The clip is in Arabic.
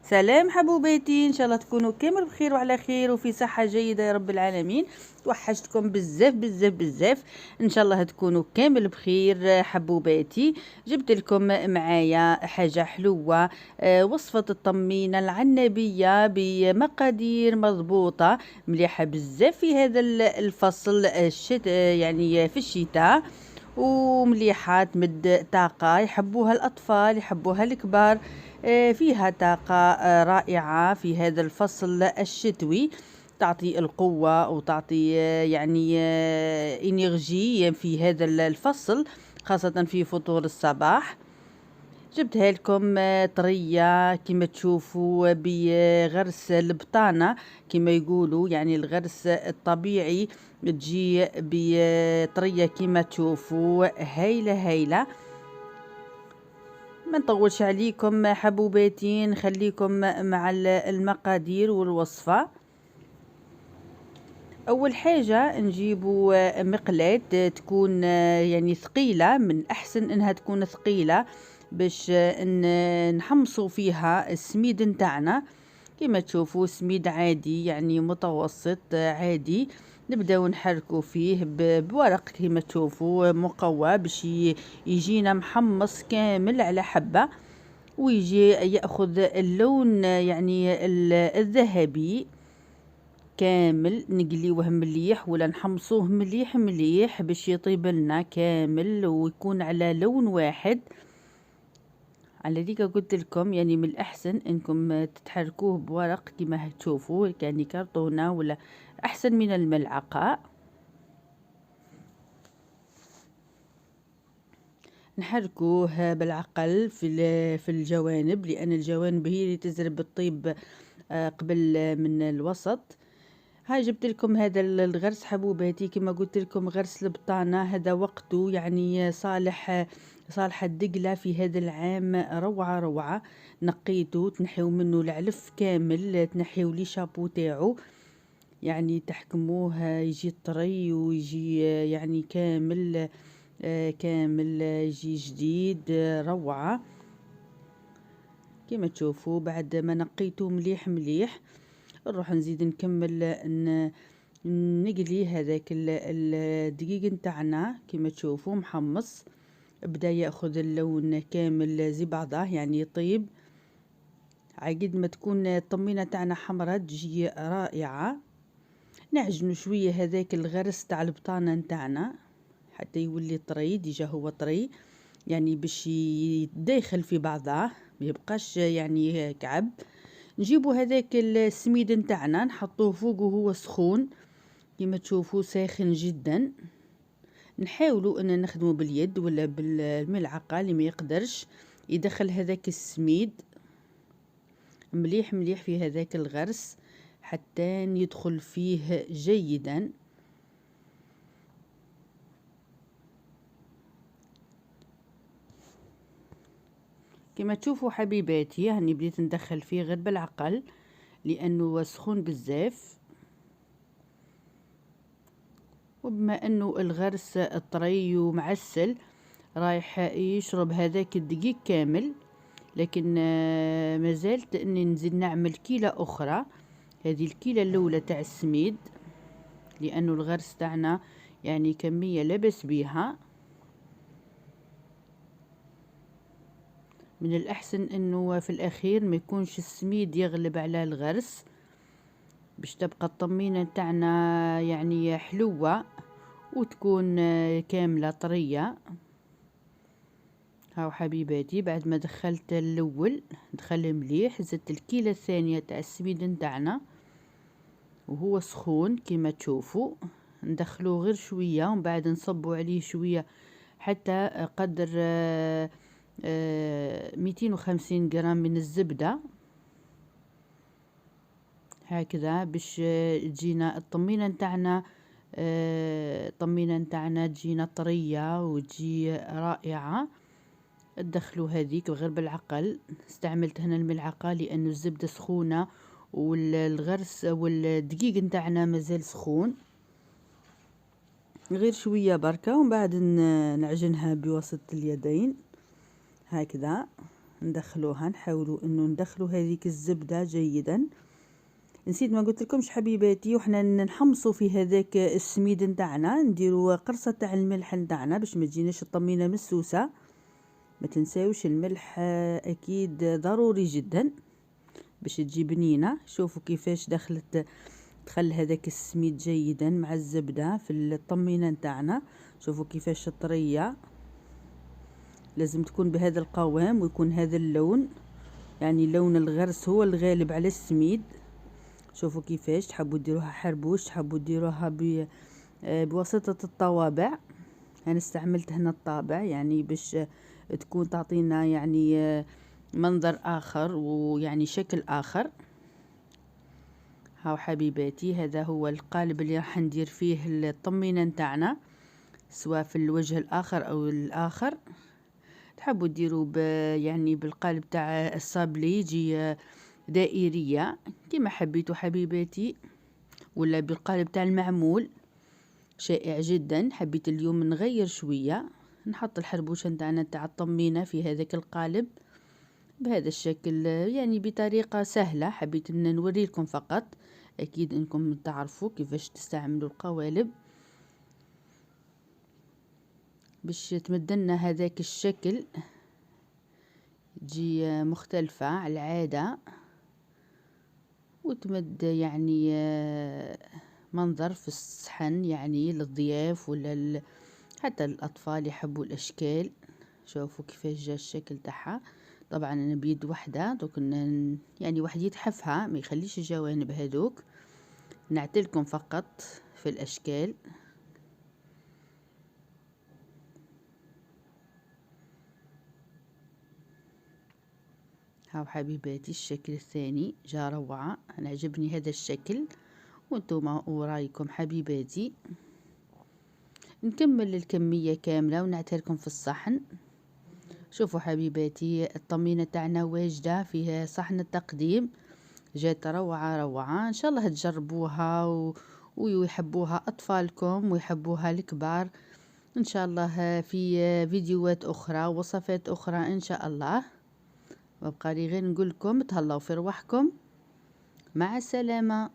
سلام حبوباتي، ان شاء الله تكونوا كامل بخير وعلى خير وفي صحه جيده يا رب العالمين. توحشتكم بزاف بزاف بزاف. ان شاء الله تكونوا كامل بخير حبوباتي. جبت لكم معايا حاجه حلوه، وصفه الطمينه العنبيه بمقادير مضبوطه مليحه بزاف في هذا الفصل الشتاء، يعني في الشتاء، ومليحة تمد طاقة، يحبوها الأطفال يحبوها الكبار. فيها طاقة رائعة في هذا الفصل الشتوي، تعطي القوة وتعطي يعني إنرجي في هذا الفصل، خاصة في فطور الصباح. جبتها لكم طرية كما تشوفوا بغرس البطانة كما يقولوا، يعني الغرس الطبيعي، تجي بطرية كما تشوفوا هايلة هايلة. ما نطولش عليكم حبوباتي، نخليكم مع المقادير والوصفة. اول حاجة نجيبوا مقلاة تكون يعني ثقيلة، من احسن انها تكون ثقيلة باش نحمصوا فيها السميد نتاعنا. كما تشوفوا سميد عادي يعني متوسط عادي، نبداو نحركوا فيه بورق كما تشوفوا مقوى باش يجينا محمص كامل على حبة، ويجي ياخذ اللون يعني الذهبي كامل. نقليوه مليح ولا نحمصوه مليح مليح باش يطيب لنا كامل ويكون على لون واحد. على ذيك قلت لكم يعني من الاحسن انكم تتحركوه بورق كما تشوفوا، يعني كرتونه ولا احسن من الملعقه. نحركوه بالعقل في الجوانب، لان الجوانب هي اللي تزرب الطيب قبل من الوسط. هاي جبت لكم هذا الغرس حبوباتي، كما قلت لكم غرس البطانة هذا وقته، يعني صالح الدقلة في هذا العام، روعة روعة. نقيته تنحيو منه العلف كامل، تنحيو لي شابو تاعو، يعني تحكموه يجي طري ويجي يعني كامل كامل يجي جديد روعة. كما تشوفوا بعد ما نقيته مليح مليح، نروح نزيد نكمل نقلي هذاك الدقيق نتاعنا كما تشوفوا محمص، بدا ياخذ اللون كامل زي بعضه يعني يطيب. عقد ما تكون الطمينه تاعنا حمرا تجي رائعه. نعجنوا شويه هذاك الغرس تاع البطانه نتاعنا حتى يولي طري، ديجا هو طري يعني باش يداخل في بعضه ما يبقاش يعني كعب. نجيبوا هذاك السميد نتاعنا نحطوه فوق وهو سخون كما تشوفوا ساخن جدا. نحاولوا ان نخدمه باليد ولا بالملعقه اللي ما يقدرش يدخل هذاك السميد مليح مليح في هذاك الغرس حتى يدخل فيه جيدا. كما تشوفوا حبيباتي هاني بديت ندخل فيه غير بالعقل لانه سخون بزاف، وبما انه الغرس طري ومعسل رايح يشرب هذاك الدقيق كامل، لكن ما زالت اني نزيد نعمل كيلة اخرى. هذه الكيلة الاولى تاع السميد لانه الغرس تاعنا يعني كمية لبس بيها. من الاحسن انه في الاخير ما يكونش السميد يغلب على الغرس باش تبقى الطمينة تاعنا يعني حلوة وتكون كاملة طرية. هاو حبيباتي بعد ما دخلت الاول دخل مليح، زدت الكيلة الثانية تاع السميد نتاعنا وهو سخون كما تشوفوا. ندخلوه غير شوية ومن بعد نصبوا عليه شوية حتى قدر 250 جرام من الزبدة هكذا باش تجينا الطمينة نتاعنا الطمينة نتاعنا تجينا طرية وتجي رائعة. تدخلوا هذيك غير بالعقل، استعملت هنا الملعقة لأنه الزبدة سخونة والغرس والدقيق نتاعنا مازال سخون. غير شوية بركة ومن بعد نعجنها بواسطة اليدين هكذا. ندخلوها، نحاولوا انه ندخلوا هذيك الزبدة جيدا. نسيت ما قلت لكمش حبيباتي، وحنا نحمصوا في هذاك السميد نتاعنا نديروا قرصة تاع الملح نتاعنا باش ما تجيناش الطمينة مسوسة. ما تنساوش الملح اكيد ضروري جدا باش تجي بنينة. شوفوا كيفاش دخل هذاك السميد جيدا مع الزبدة في الطمينة نتاعنا. شوفوا كيفاش طرية، لازم تكون بهذا القوام ويكون هذا اللون، يعني لون الغرس هو الغالب على السميد. شوفوا كيفاش تحبوا ديروها حربوش، تحبوا ديروها بواسطة الطوابع. انا استعملت هنا الطابع يعني باش تكون تعطينا يعني منظر اخر ويعني شكل اخر. هاو حبيباتي هذا هو القالب اللي راح ندير فيه الطمينة نتاعنا، سواء في الوجه الاخر او الاخر. تحبوا ديروا يعني بالقالب تاع الصابلي يجي دائرية كما حبيتوا حبيباتي، ولا بالقالب تاع المعمول شائع جدا. حبيت اليوم نغير شوية، نحط الحربوشة نتاعنا تاع الطمينة في هذاك القالب بهذا الشكل، يعني بطريقة سهلة. حبيت ان نوريلكم فقط، اكيد انكم تعرفوا كيفاش تستعملوا القوالب باش تمدلنا هذاك الشكل، تجي مختلفة على العادة وتمد يعني منظر في الصحن يعني للضياف ولا حتى الأطفال يحبوا الأشكال. شوفوا كيفاش جا الشكل تاعها. طبعا أنا بيد واحدة دوك يعني واحد يتحفها ما يخليش الجوانب هذوك، نعتلكم فقط في الأشكال. هاو حبيباتي الشكل الثاني جا روعة، أنا عجبني هذا الشكل وانتم ورايكم حبيباتي. نكمل الكمية كاملة ونعتلكم في الصحن. شوفوا حبيباتي الطمينة تاعنا واجدة فيها صحن التقديم، جات روعة روعة. ان شاء الله تجربوها ويحبوها اطفالكم ويحبوها الكبار ان شاء الله في فيديوهات اخرى ووصفات اخرى ان شاء الله. وابقى لي غير نقول لكم تهلاو في رواحكم، مع السلامة.